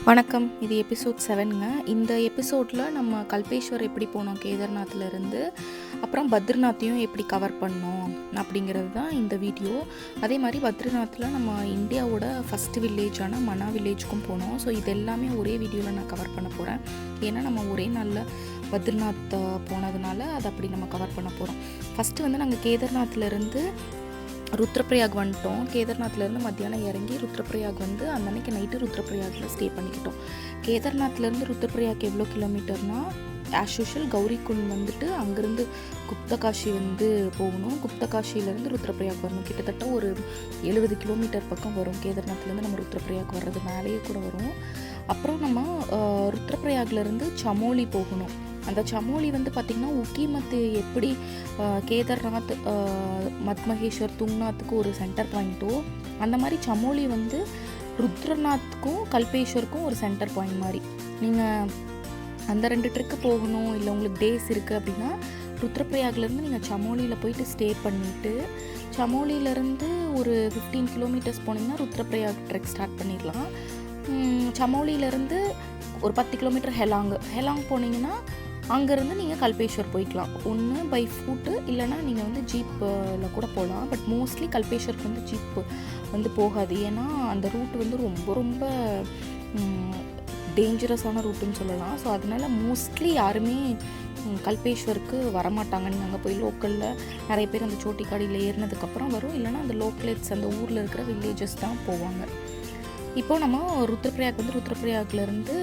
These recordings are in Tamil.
வணக்கம். இது எபிசோட் 7ங்க. இந்த எபிசோடில் நம்ம கல்பேஸ்வர் எப்படி போனோம் கேதார்நாத்லேருந்து, அப்புறம் பத்ரிநாத்தையும் எப்படி கவர் பண்ணோம் அப்படிங்கிறது தான் இந்த வீடியோ. அதே மாதிரி பத்ரிநாத்தில் நம்ம இந்தியாவோட ஃபஸ்ட்டு வில்லேஜான மனா வில்லேஜுக்கும் போனோம். ஸோ இது எல்லாமே ஒரே வீடியோவில் நான் கவர் பண்ண போகிறேன். ஏன்னா நம்ம ஒரே நாளில் பத்ரிநாத் போனதுனால அதை அப்படி நம்ம கவர் பண்ண போகிறோம். ஃபஸ்ட்டு வந்து நாங்கள் கேதார்நாத்லேருந்து ருத்ரப்பிரயாக் வந்துட்டோம். கேதார்நாத்லேருந்து மத்தியானம் இறங்கி ருத்ரப்பிரயாக் வந்து அந்த அன்னைக்கு நைட்டு ருத்ரப்பிரயாகில் ஸ்டே பண்ணிக்கிட்டோம். கேதார்நாத்லேருந்து ருத்ரப்பிரயாக் எவ்வளோ கிலோமீட்டர்னால், ஆஸ் யூஷுவல் கௌரிகுண்ட் வந்துட்டு அங்கேருந்து குப்தகாஷி வந்து போகணும். குப்தகாஷிலேருந்து ருத்ரப்பிரயாக் வரணும். கிட்டத்தட்ட ஒரு 70 கிலோமீட்டர் பக்கம் வரும். கேதார்நாத்லேருந்து நம்ம ருத்ரப்பிரயாக் வர்றது மேலேயே கூட வரும். அப்புறம் நம்ம ருத்ரப்பிரயாக்லேருந்து சமோலி போகணும். அந்த சமோலி வந்து பார்த்திங்கன்னா உக்கிமத் எப்படி கேதார்நாத், மத்மகேஸ்வர், துங்நாத்துக்கு ஒரு சென்டர் பாயிண்ட்டோ, அந்த மாதிரி சமோலி வந்து ருத்ரநாத்துக்கும் கல்பேஸ்வருக்கும் ஒரு சென்டர் பாயிண்ட் மாதிரி. நீங்கள் அந்த 2 ட்ரிக்கு போகணும், இல்லை உங்களுக்கு டேஸ் இருக்குது அப்படின்னா ருத்ரப்பிரயாக்லேருந்து நீங்கள் சமோலியில் போயிட்டு ஸ்டே பண்ணிவிட்டு, சமோலியிலேருந்து ஒரு 15 கிலோமீட்டர்ஸ் போனீங்கன்னா ருத்ரப்பிரயாக் ட்ரெக் ஸ்டார்ட் பண்ணிடலாம். சமோலியிலேருந்து ஒரு 10 கிலோமீட்டர் ஹெலாங் போனீங்கன்னா அங்கேருந்து நீங்கள் கல்பேஸ்வர் போய்க்கலாம். ஒன்று பை ஃபுட்டு, இல்லைனா நீங்கள் வந்து ஜீப்பில் கூட போகலாம். பட் மோஸ்ட்லி கல்பேஸ்வருக்கு வந்து ஜீப்பு வந்து போகாது. ஏன்னா அந்த ரூட் வந்து ரொம்ப ரொம்ப டேஞ்சரஸான ரூட்டுன்னு சொல்லலாம். ஸோ அதனால் மோஸ்ட்லி யாருமே கல்பேஸ்வருக்கு வரமாட்டாங்க. நீங்கள் அங்கே போய் லோக்கலில் நிறைய பேர் அந்த சோட்டிக்காடியில் ஏறினதுக்கப்புறம் வரும், இல்லைனா அந்த லோக்கலேட்ஸ் அந்த ஊரில் இருக்கிற வில்லேஜஸ் தான் போவாங்க. இப்போது நம்ம ருத்ரப்பிரயாக்லேருந்து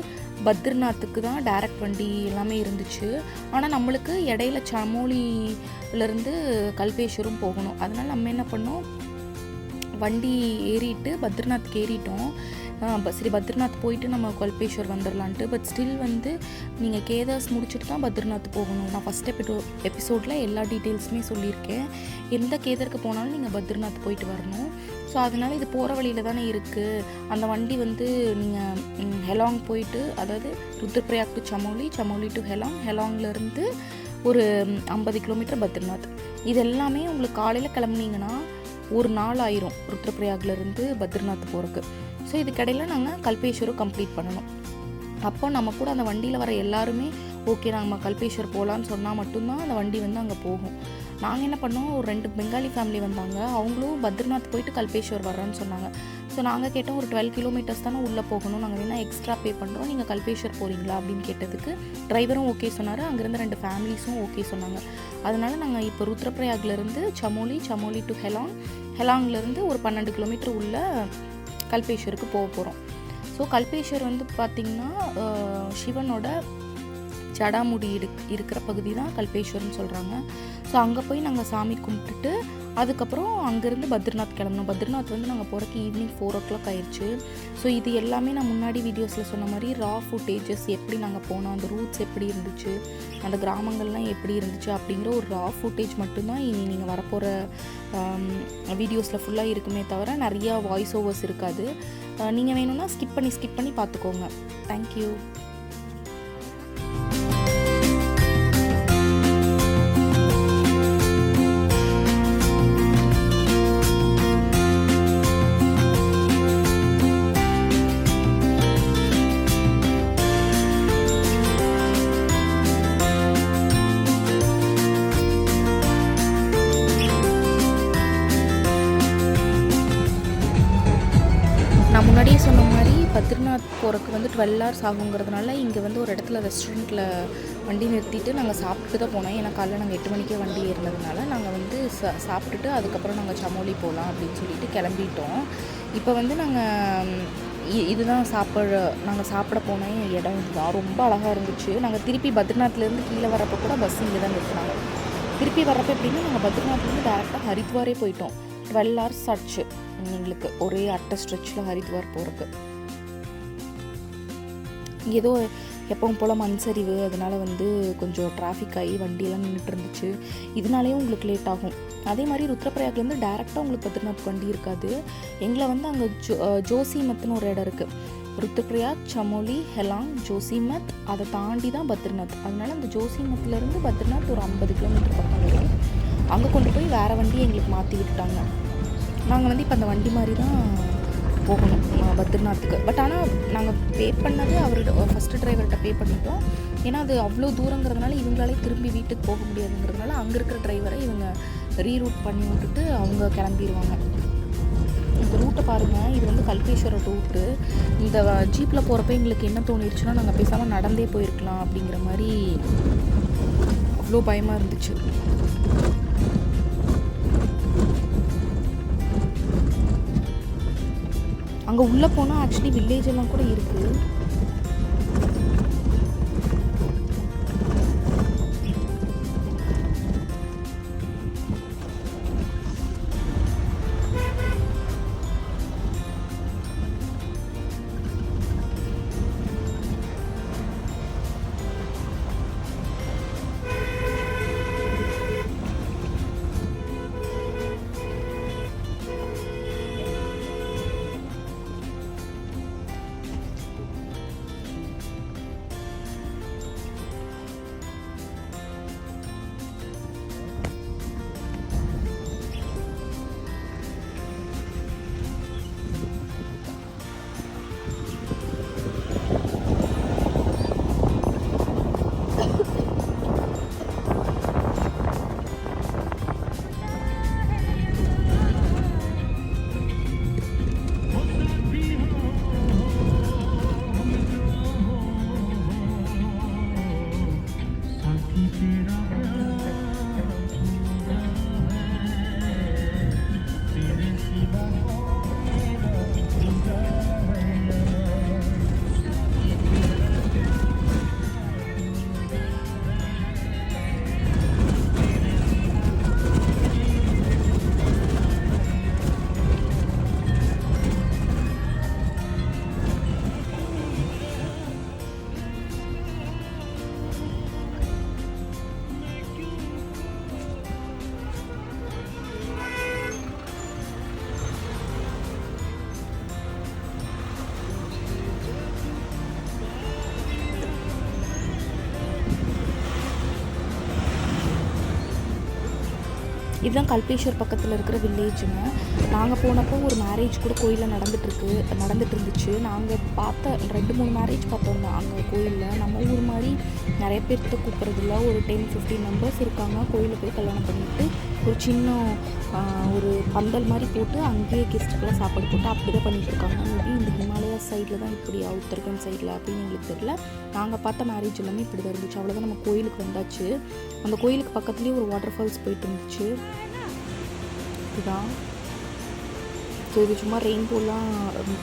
பத்ரிநாத்துக்கு தான் டைரக்ட் வண்டி எல்லாமே இருந்துச்சு. ஆனால் நம்மளுக்கு இடையில சமோலியிலேருந்து கல்பேஸ்வரும் போகணும். அதனால் நம்ம என்ன பண்ணோம், வண்டி ஏறிட்டு பத்ரிநாத்துக்கு ஏறிட்டோம். சரி, பத்ரிநாத் போயிட்டு நம்ம கல்பேஸ்வர் வந்துடலான்ட்டு. பட் ஸ்டில் வந்து நீங்கள் கேதார்ஸ் முடிச்சுட்டு தான் பத்ரிநாத் போகணும். நான் ஃபஸ்ட் எபிசோடில் எல்லா டீட்டெயில்ஸுமே சொல்லியிருக்கேன். எந்த கேதருக்கு போனாலும் நீங்கள் பத்ரிநாத் போயிட்டு வரணும். ஸோ அதனால் இது போகிற வழியில் தானே இருக்குது. அந்த வண்டி வந்து நீங்கள் ஹெலாங் போயிட்டு, அதாவது ருத்ரப்பிரயாக் டு சமோலி டு ஹெலாங்லேருந்து ஒரு 50 கிலோமீட்டர் பத்ரிநாத். இது எல்லாமே உங்களுக்கு காலையில் கிளம்புனீங்கன்னா ஒரு நாள் ஆயிரும் ருத்ரப்பிரயாக்லேருந்து பத்ரிநாத் போகிறதுக்கு. ஸோ இதுக்கடையில் நாங்கள் கல்பேஸ்வரும் கம்ப்ளீட் பண்ணணும். அப்போ நம்ம கூட அந்த வண்டியில் வர எல்லாருமே ஓகே நம்ம கல்பேஸ்வர் போகலான்னு சொன்னால் மட்டும்தான் அந்த வண்டி வந்து அங்கே போகும். நாங்கள் என்ன பண்ணோம், ஒரு 2 பெங்காலி ஃபேமிலி வந்தாங்க. அவங்களும் பத்ரிநாத் போயிட்டு கல்பேஸ்வர் வர்றேன்னு சொன்னாங்க. ஸோ நாங்கள் கேட்டோம், ஒரு 12 கிலோமீட்டர்ஸ் தானே உள்ளே போகணும், நாங்கள் வேணால் எக்ஸ்ட்ரா பே பண்ணுறோம், நீங்கள் கல்பேஸ்வர் போகிறீங்களா அப்படின்னு கேட்டதுக்கு டிரைவரும் ஓகே சொன்னார். அங்கேருந்து 2 ஃபேமிலிஸும் ஓகே சொன்னாங்க. அதனால் நாங்கள் இப்போ ருத்ரப்பிரயாக்லேருந்து சமோலி டு ஹெலாங்லேருந்து ஒரு 12 கிலோமீட்டர் உள்ள கல்பேஸ்வருக்கு போக போகிறோம். ஸோ கல்பேஸ்வர் வந்து பார்த்திங்கன்னா சிவனோட ஜடாமுடி இருக்கிற பகுதி தான் கல்பேஸ்வர்னு சொல்கிறாங்க. ஸோ அங்கே போய் நாங்கள் சாமி கும்பிட்டுட்டு அதுக்கப்புறம் அங்கேருந்து பத்ரிநாத் கிளம்பணும். பத்ரிநாத் வந்து நாங்கள் போகிறக்கு ஈவினிங் 4 o'clock ஆயிடுச்சு. ஸோ இது எல்லாமே நான் முன்னாடி வீடியோஸில் சொன்ன மாதிரி ரா ஃபுட்டேஜஸ், எப்படி நாங்கள் போனோம், அந்த ரூட்ஸ் எப்படி இருந்துச்சு, அந்த கிராமங்கள்லாம் எப்படி இருந்துச்சு அப்படிங்கிற ஒரு ரா ஃபுட்டேஜ் மட்டும்தான் இனி நீங்கள் வரப்போகிற வீடியோஸில் ஃபுல்லாக இருக்குமே தவிர நிறையா வாய்ஸ் ஓவர்ஸ் இருக்காது. நீங்கள் வேணும்னா ஸ்கிப் பண்ணி பார்த்துக்கோங்க. தேங்க்யூ. நான் முன்னாடியே சொன்ன மாதிரி பத்ரிநாத் போகிறதுக்கு வந்து 12 hours ஆகுங்கிறதுனால இங்கே வந்து ஒரு இடத்துல ரெஸ்டாரண்ட்டில் வண்டி நிறுத்திட்டு நாங்கள் சாப்பிட்டு தான் போனோம். ஏன்னா காலையில் நாங்கள் 8 மணிக்கே வண்டி ஏறினதுனால நாங்கள் வந்து சாப்பிட்டுட்டு அதுக்கப்புறம் நாங்கள் சமோலி போகலாம் அப்படின்னு சொல்லிட்டு கிளம்பிட்டோம். இப்போ வந்து இதுதான் நாங்கள் சாப்பிட போன இடம் இதுதான். ரொம்ப அழகாக இருந்துச்சு. நாங்கள் திருப்பி பத்ரிநாத்லேருந்து கீழே வரப்போ கூட பஸ் இங்கே தான் நிறுத்தினாங்க. திருப்பி வரப்போ எப்படின்னா நாங்கள் பத்ரிநாத்லேருந்து டேரெக்டாக ஹரித்வாரே போயிட்டோம். 12 hours ஆச்சு எங்களுக்கு ஒரே அட்டை ஸ்ட்ரெச்சில் ஹரித்வார் போகிறதுக்கு. ஏதோ எப்பவும் போல் மண் சரிவு, அதனால் வந்து கொஞ்சம் டிராஃபிக் ஆகி வண்டியெல்லாம் நின்றுட்டு இருந்துச்சு. இதனாலேயும் உங்களுக்கு லேட் ஆகும். அதே மாதிரி ருத்ரப்பிரயாக்லேருந்து டேரெக்டாக உங்களுக்கு பத்ரிநாத் வண்டி இருக்காது. எங்களை வந்து அங்கே ஜோசிமத்னு ஒரு இடம் இருக்குது. ருத்ரப்பிரயாக், சமோலி, ஹெலாங், ஜோசிமத், அதை தாண்டி தான் பத்ரிநாத். அதனால் அந்த ஜோசிமத்லேருந்து பத்ரிநாத் ஒரு 50 கிலோமீட்டர் பக்கம் வரும். அங்கே கொண்டு போய் வேறு வண்டி எங்களுக்கு மாற்றி விட்டுட்டாங்க. நாங்கள் வந்து இப்போ அந்த வண்டி மாதிரி தான் போகணும் பத்ரிநாத்துக்கு. பட் ஆனால் நாங்கள் பே பண்ணது அவர்கிட்ட ஃபஸ்ட்டு டிரைவர்கிட்ட பே பண்ணிட்டோம். ஏன்னா அது அவ்வளோ தூரங்கிறதுனால இவங்களாலே திரும்பி வீட்டுக்கு போக முடியாதுங்கிறதுனால அங்கே இருக்கிற டிரைவரை இவங்க ரீரூட் பண்ணி விட்டுட்டு அவங்க கிளம்பிடுவாங்க. இந்த ரூட்டை பாருங்கள், இது வந்து கல்பேஸ்வரம் ரூட்டு. இந்த ஜீப்பில் போகிறப்ப எங்களுக்கு என்ன தோணிடுச்சுன்னா நாங்கள் பேசாமல் நடந்தே போயிருக்கலாம் அப்படிங்கிற மாதிரி அவ்வளோ பயமாக இருந்துச்சு. அங்கே உள்ளே போனால் ஆக்சுவலி வில்லேஜ் எல்லாம் கூட இருக்குது. இதுதான் கல்பேஸ்வர் பக்கத்தில் இருக்கிற வில்லேஜுங்க. நாங்கள் போனப்போ ஒரு மேரேஜ் கூட கோயிலில் நடந்துட்டு இருந்துச்சு. நாங்கள் பார்த்த 2-3 மேரேஜ் பார்த்தோம் தான் அங்கே கோயிலில். நம்ம ஊர் மாதிரி நிறைய பேர்த்த கூப்பிட்றதில்ல. ஒரு 10-15 மெம்பர்ஸ் இருக்காங்க. கோயிலில் போய் கல்யாணம் பண்ணிவிட்டு ஒரு சின்ன ஒரு பந்தல் மாதிரி போட்டு அங்கேயே கெஸ்ட்டுக்கெல்லாம் சாப்பாடு போட்டு அப்படி தான் பண்ணிகிட்ருக்காங்க. மேபி இந்த ஹிமாலயா சைடில் தான் இப்படி உத்தரகண்ட் சைடில் அப்படின்னு எங்களுக்கு தெரியல. நாங்கள் பார்த்த மேரேஜ் எல்லாமே இப்படி தான் இருந்துச்சு. அவ்வளோதான், நம்ம கோயிலுக்கு வந்தாச்சு. அந்த கோயிலுக்கு பக்கத்துலேயே ஒரு வாட்டர் ஃபால்ஸ் போயிட்டு இருந்துச்சு. இதுதான். ஸோ இது சும்மா ரெயின்போலாம்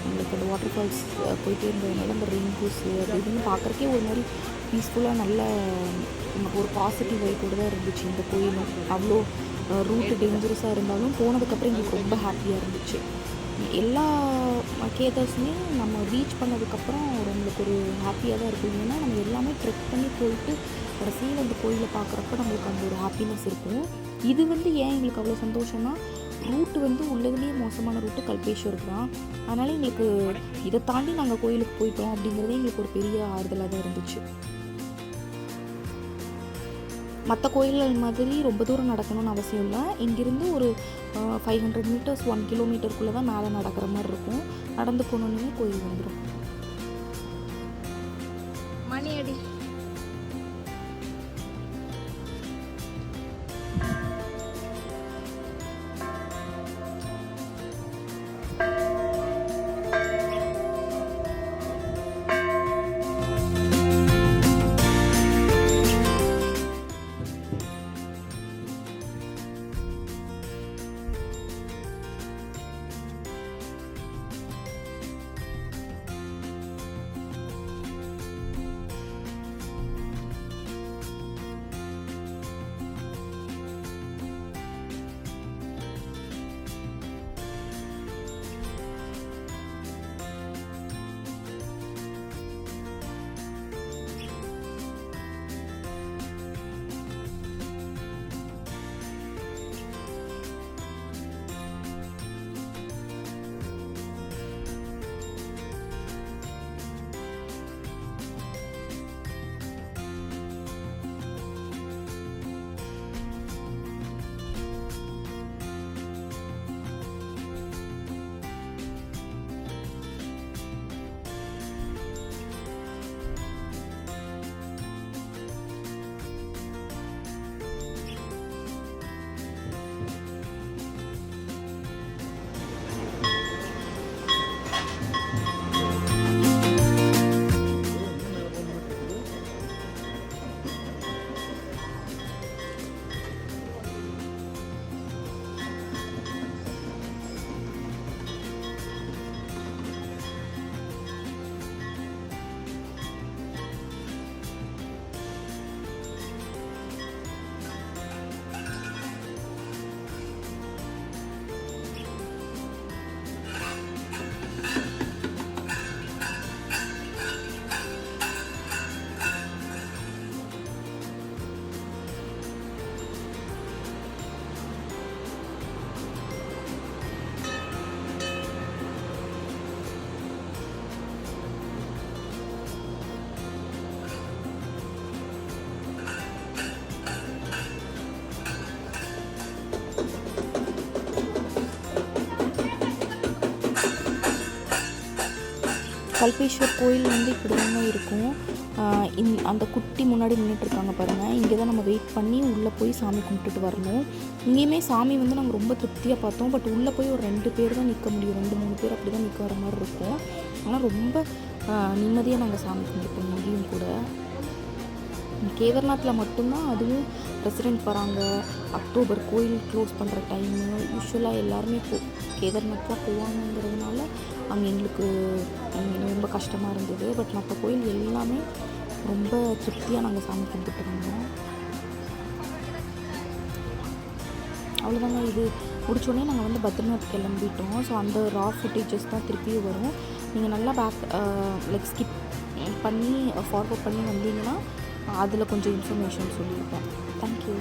உங்களுக்கு அந்த வாட்டர் ஃபால்ஸ் போயிட்டே இருந்ததுனால அந்த ரெயின்போஸ் அது இதுன்னு பார்க்குறக்கே ஒரு மாதிரி பீஸ்ஃபுல்லாக நல்ல நமக்கு ஒரு பாசிட்டிவ் வைப்போடு தான் இருந்துச்சு இந்த கோயிலும். அவ்வளோ ரூட்டு டேஞ்சரஸாக இருந்தாலும் போனதுக்கப்புறம் எங்களுக்கு ரொம்ப ஹாப்பியாக இருந்துச்சு. எல்லா கேதர்ஸுமே நம்ம ரீச் பண்ணதுக்கப்புறம் நம்மளுக்கு ஒரு ஹாப்பியாக தான் இருக்கும். ஏன்னா நம்ம எல்லாமே ட்ரெக் பண்ணி போயிட்டு கடைசியில் அந்த கோயிலை பார்க்குறப்ப நம்மளுக்கு அந்த ஒரு ஹாப்பினஸ் இருக்கும். இது வந்து ஏன் எங்களுக்கு அவ்வளோ சந்தோஷம்னா, ரூட்டு வந்து உள்ளதுலேயே மோசமான ரூட்டு கல்பேஸ்வர் தான். அதனால் எங்களுக்கு இதை தாண்டி நாங்கள் கோயிலுக்கு போயிட்டோம் அப்படிங்கிறதே எங்களுக்கு ஒரு பெரிய ஆறுதலாக தான் இருந்துச்சு. மற்ற கோயில்கள் மாதிரி ரொம்ப தூரம் நடக்கணும்னு அவசியம் இல்லை. இங்கேருந்து ஒரு 500 மீட்டர்ஸ் 1 கிலோமீட்டருக்குள்ளே தான் மேலே நடக்கிற மாதிரி இருக்கும். நடந்து போனோன்னே கோயில் வந்துடும். மணி அடி கல்பேஸ்வர் கோயில் வந்து இப்படி தாங்க இருக்கும். அந்த குட்டி முன்னாடி நின்றுட்டுருக்காங்க பாருங்கள். இங்கே தான் நம்ம வெயிட் பண்ணி உள்ளே போய் சாமி கும்பிட்டுட்டு வரணும். இங்கேயுமே சாமி வந்து நாங்கள் ரொம்ப திருப்தியாக பார்த்தோம். பட் உள்ளே போய் ஒரு 2 பேர் தான் நிற்க முடியும், 2-3 பேர் அப்படி தான் நிற்க வர மாதிரி இருக்கும். ஆனால் ரொம்ப நிம்மதியாக நாங்கள் சாமி கும்பிட்டோம் இங்கேயும் கூட. கேதார்நாத்தில் மட்டும்தான் அதுவும் ரெசிடெண்ட் வராங்க. அக்டோபர் கோயில் க்ளோஸ் பண்ணுற டைமு. யூஸ்வலாக எல்லாருமே கேதார்நாத்லாம் போவாங்கங்கிறதுனால அங்கே எங்களுக்கு ரொம்ப கஷ்டமாக இருந்தது. பட் மற்ற கோயில் எல்லாமே ரொம்ப திருப்தியாக நாங்கள் சாமி கும்பிட்டு இருந்தோம். அவ்வளோதாங்க. இது முடிச்சோடனே நாங்கள் வந்து பத்ரிநாத் கிளம்பிட்டோம். ஸோ அந்த ரா ஃபுட்டேஜஸ் தான் திருப்பியும் வரும். நீங்கள் நல்லா ஸ்கிப் பண்ணி ஃபார்வர்ட் பண்ணி வந்தீங்கன்னா அதில் கொஞ்சம் இன்ஃபர்மேஷன் சொல்லியிருப்பேன். தேங்க்யூ.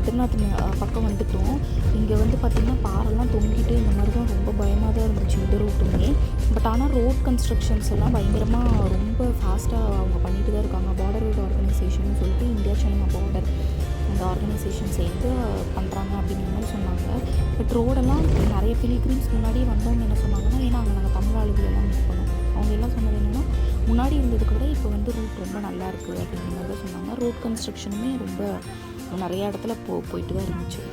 பத்ரிநாத் பக்கம் வந்துட்டோம். இங்கே வந்து பார்த்திங்கன்னா பாறைல்லாம் தொங்கிட்டு இந்த மாதிரி தான் ரொம்ப பயமாக தான் இருந்துச்சு இந்த ரூட்டுமே. பட் ஆனால் ரோட் கன்ஸ்ட்ரக்ஷன்ஸ் எல்லாம் பயங்கரமாக ரொம்ப ஃபாஸ்ட்டாக அவங்க பண்ணிட்டு தான் இருக்காங்க. பார்டர் ரோட் ஆர்கனைசேஷன் சொல்லிட்டு இந்தியா சைனா பார்டர் அந்த ஆர்கனைசேஷன் சேர்ந்து பண்ணுறாங்க அப்படிங்கிற மாதிரி சொன்னாங்க. பட் ரோடெல்லாம் நிறைய பிலிகிரிம்ஸ் முன்னாடி வந்தவங்க என்ன சொன்னாங்கன்னா, ஏன்னா அங்கே நாங்கள் தமிழ் ஆளுகள் எல்லாம் மீட் பண்ணோம். அவங்க எல்லாம் சொன்னது என்னென்னா, முன்னாடி இருந்ததுக்கு விட இப்போ வந்து ரூட் ரொம்ப நல்லா இருக்குது அப்படிங்கிற மாதிரி தான் சொன்னாங்க. ரோட் கன்ஸ்ட்ரக்ஷனுமே ரொம்ப நிறையா இடத்துல போயிட்டு தான் இருந்துச்சு.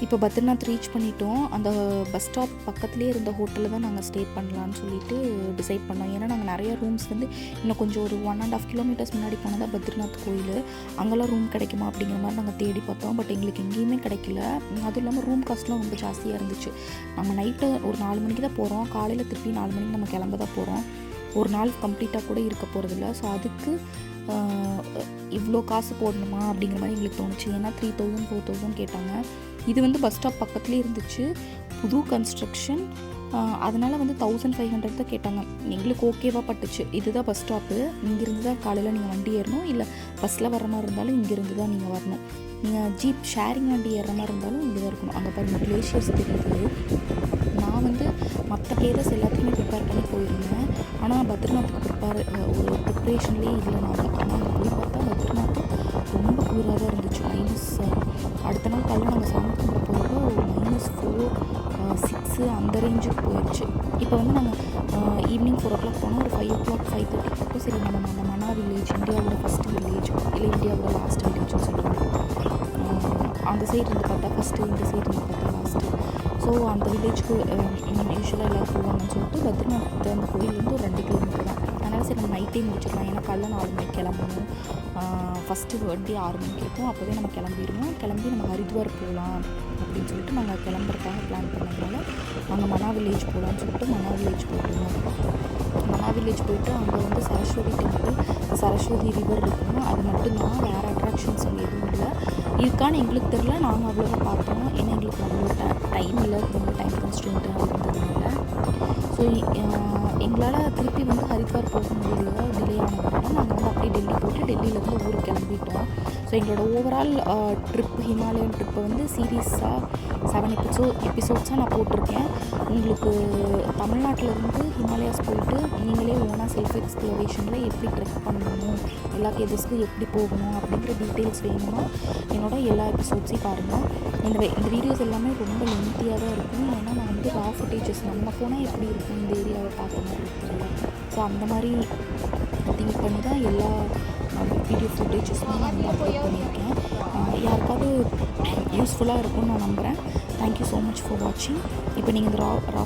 இப்போ பத்ரிநாத் ரீச் பண்ணிட்டோம். அந்த பஸ் ஸ்டாப் பக்கத்துலேயே இருந்த ஹோட்டலில் தான் நாங்கள் ஸ்டே பண்ணலான்னு சொல்லிட்டு டிசைட் பண்ணோம். ஏன்னா நாங்கள் நிறைய ரூம்ஸ் வந்து இன்னும் கொஞ்சம் ஒரு 1.5 கிலோமீட்டர்ஸ் முன்னாடி போனால் தான் பத்ரிநாத் கோயில், அங்கெல்லாம் ரூம் கிடைக்குமா அப்படிங்கிற மாதிரி நாங்கள் தேடி பார்த்தோம். பட் எங்களுக்கு எங்கேயுமே கிடைக்கல. அதுவும் இல்லாமல் ரூம் காஸ்ட்லாம் ரொம்ப ஜாஸ்தியாக இருந்துச்சு. நம்ம நைட்டு ஒரு 4 மணிக்கு தான் போகிறோம், காலையில் திருப்பி 4 மணிக்கு நம்ம கிளம்ப தான் போகிறோம். ஒரு நாள் கம்ப்ளீட்டாக கூட இருக்க போகிறதில்ல. ஸோ அதுக்கு இவ்வளோ காசு போடணுமா அப்படிங்கிற மாதிரி எங்களுக்கு தோணுச்சு. ஏன்னா 3000 4000 கேட்டாங்க. இது வந்து பஸ் ஸ்டாப் பக்கத்துலேயே இருந்துச்சு, புது கன்ஸ்ட்ரக்ஷன். அதனால் வந்து 1500 தான் கேட்டாங்க. எங்களுக்கு ஓகேவாக பட்டுச்சு. இதுதான் பஸ் ஸ்டாப்பு, இங்கேருந்து தான் காலையில் நீங்கள் வண்டி ஏறணும், இல்லை பஸ்ஸில் வர மாதிரி இருந்தாலும் இங்கேருந்து தான் நீங்கள் வரணும். நீங்கள் ஜீப் ஷேரிங் வண்டி ஏறுற மாதிரி இருந்தாலும் இங்கே தான் இருக்கணும். அங்கே பாருங்கள் கிளேஷியர்ஸ் தெரியுது. நான் வந்து மற்ற பிளேசஸ் எல்லாத்தையுமே ப்ரிப்பேர் பண்ணி போயிருந்தேன். ஆனால் பத்ரிநாத்துக்கு ஒரு ப்ரிப்ரேஷன்லேயே இல்லை நாங்கள். ஆனால் அங்கே போய் பார்த்தா பத்ரிநாத் ரொம்ப குளிராக தான் இருந்துச்சு. அடுத்த நாள் காலையில் நாங்கள் சாமி கும்பிட போகிறப்போ -4, -6 அந்த ரேஞ்சுக்கு போயிடுச்சு. இப்போ வந்து நாங்கள் ஈவினிங் 4 o'clock போனால் ஒரு 5 o'clock 5:30 பக்கம் சரி நம்ம அந்த மனா வில்லேஜ், இந்தியாவோட ஃபஸ்ட் வில்லேஜ் இல்லை இந்தியாவோட லாஸ்ட் வில்லேஜ்னு சொல்லுவாங்க. அந்த சைடு இருந்து பார்த்தா ஃபஸ்ட்டு, இந்த சைடு இருந்து பார்த்தா லாஸ்ட்டு. ஸோ அந்த வில்லேஜ்க்கு யூஸ்வலாக எல்லோரும் போவாங்கன்னு சொல்லிட்டு பத்ரிநாத் அந்த கோயிலேருந்து ஒரு 2 கிலோமீட்டர் தான். அதனால் சரி நம்ம நைட்டே முடிச்சிடலாம். ஏன்னா காலைல 4 மணிக்கு கிளம்பணும். ஃபஸ்ட்டு வண்டி 6 மணிக்கு இருக்கும். அப்போவே நம்ம கிளம்பிடுவோம். கிளம்பி நம்ம ஹரித்வார் போகலாம் அப்படின்னு சொல்லிட்டு நாங்கள் கிளம்புறதுக்காக பிளான் பண்ணதுனால நாங்கள் மனா வில்லேஜ் போகலான்னு சொல்லிட்டு மனா வில்லேஜ் போயிட்டோம். மனா வில்லேஜ் போயிட்டு அங்கே வந்து சரஸ்வதி டெம்பிள், சரஸ்வதி ரிவர் இருக்கும். அது மட்டும்தான், வேறு அட்ராக்ஷன்ஸ் அங்கே எதுவும் இல்லை. இதுக்கான எங்களுக்கு தெரில, நாங்கள் அவ்வளோவா பார்த்தோம். ஏன்னா எங்களுக்கு அவ்வளோ டைம் இல்லை, ரொம்ப டைம் கன்ஸ்ட்ரெயின்ட்டாக இருந்ததுனால. ஸோ எங்களால் திருப்பி வந்து ஹரித்வார் போக முடியல, டிலே ஆனதுனால நாங்கள் வந்து அப்படியே டெல்லி போய்ட்டு டெல்லியிலேருந்து ஊருக்கு கிளம்பிட்டோம். ஸோ எங்களோட ஓவரால் ட்ரிப், ஹிமாலயன் ட்ரிப்பை வந்து சீரீஸாக 7 எபிசோட்ஸாக நான் போட்டிருக்கேன். உங்களுக்கு தமிழ்நாட்டிலேருந்து ஹிமாலயாஸ் போயிட்டு நீங்களே ஓனாக செல்ஃப் எக்ஸ்ப்ளோரேஷனில் எப்படி ட்ரெக் பண்ணணும், எல்லா கேஜஸ்க்கு எப்படி போகணும் அப்படிங்கிற டீட்டெயில்ஸ் வேணும்னா என்னோட எல்லா எபிசோட்ஸையும் பாருங்கள். இந்த வீடியோஸ் எல்லாமே ரொம்ப லென்த்தியாக தான் இருக்கும். ஏன்னா நான் வந்து ரா ஃபுட்டேஜஸ் நம்ம போனால் எப்படி இருக்கும் இந்த ஏரியாவை பார்த்த மாதிரி இருக்குல்ல. ஸோ அந்த மாதிரி திங்க் பண்ணி தான் எல்லா வீடியோ ஃபுட்டேஜஸ்மே நான் வந்து அப்லோட் பண்ணியிருக்கேன். யாருக்காவது யூஸ்ஃபுல்லாக இருக்கும்னு நான் நம்புகிறேன். தேங்க்யூ ஸோ மச் ஃபார் வாட்சிங். இப்போ நீங்கள் இந்த ரா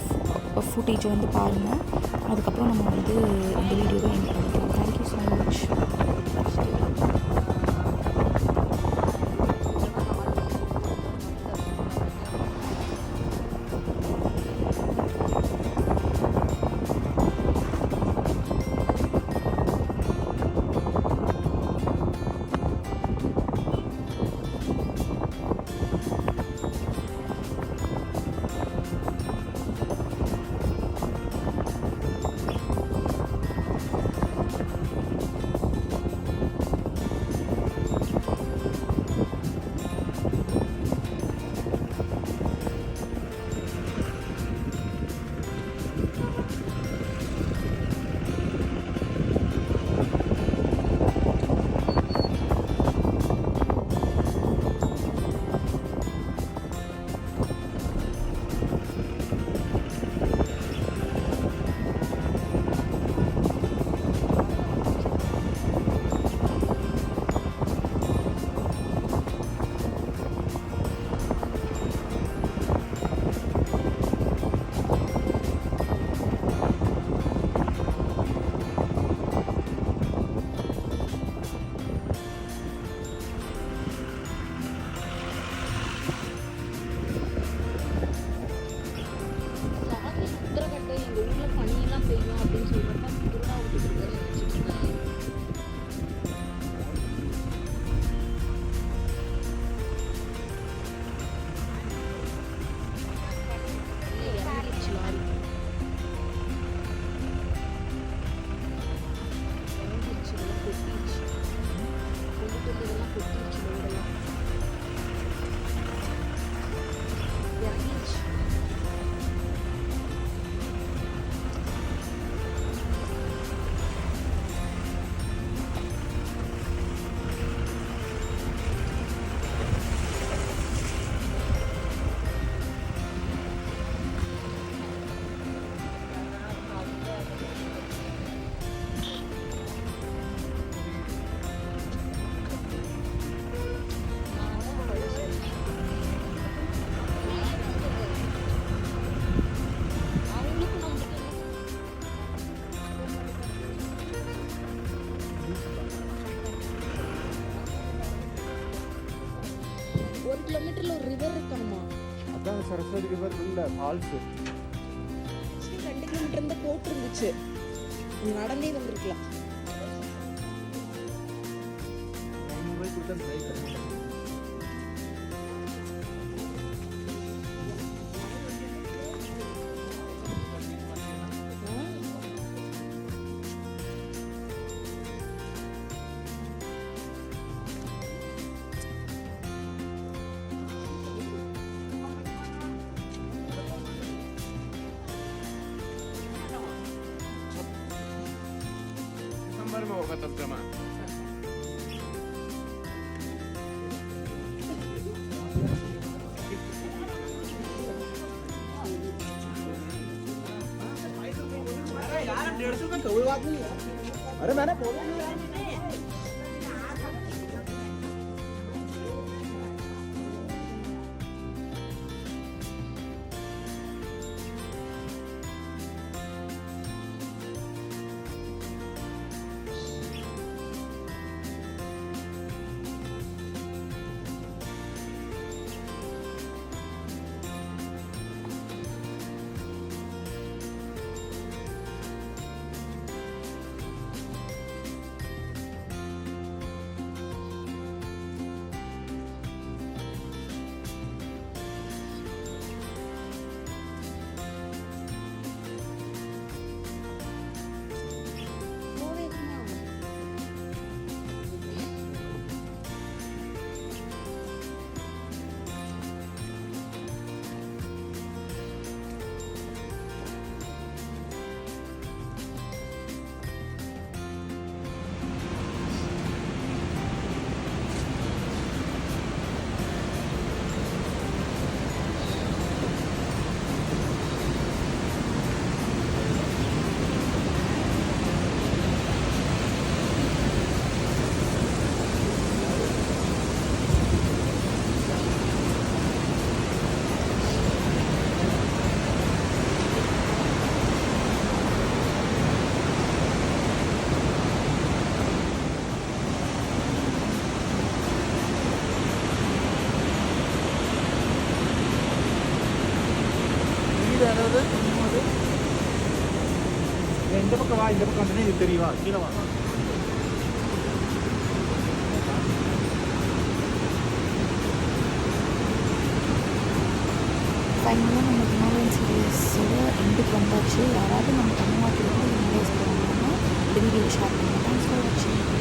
ஃபுட்டேஜை வந்து பாருங்கள். அதுக்கப்புறம் நம்ம வந்து இந்த வீடியோவை எண்ட் பண்ணிக்கலாம். Thank you so much. 1 கிலோமீட்டர்ல ஒரு ரிவர் இருக்கணுமா? அதான் சரஸ்வதி ரிவர் இல்ல ஃபால்ஸ். 2 கிலோமீட்டர் இருந்தா போட்டு இருந்துச்சு, நடந்தே வந்திருக்கலாம். Mau kata drama. यार 150 का कोई बात नहीं यार. अरे मैंने बोला नहीं यार. இந்த பக்கம் வா, இந்த பக்கம் வந்து இது தெரியவா, கீழே வா. ஃபைனலாக நம்ம ஹிமாலயன் சீரீஸோட எண்டுக்கு வந்தாச்சு. யாராவது நம்ம தமிழ்நாட்டில் இன்வெஸ்ட் பண்ணாங்கன்னா இந்த வீடியோ ஷேர் பண்ணுங்கள். தேங்க்ஸ் ஃபார் வாட்சிங்.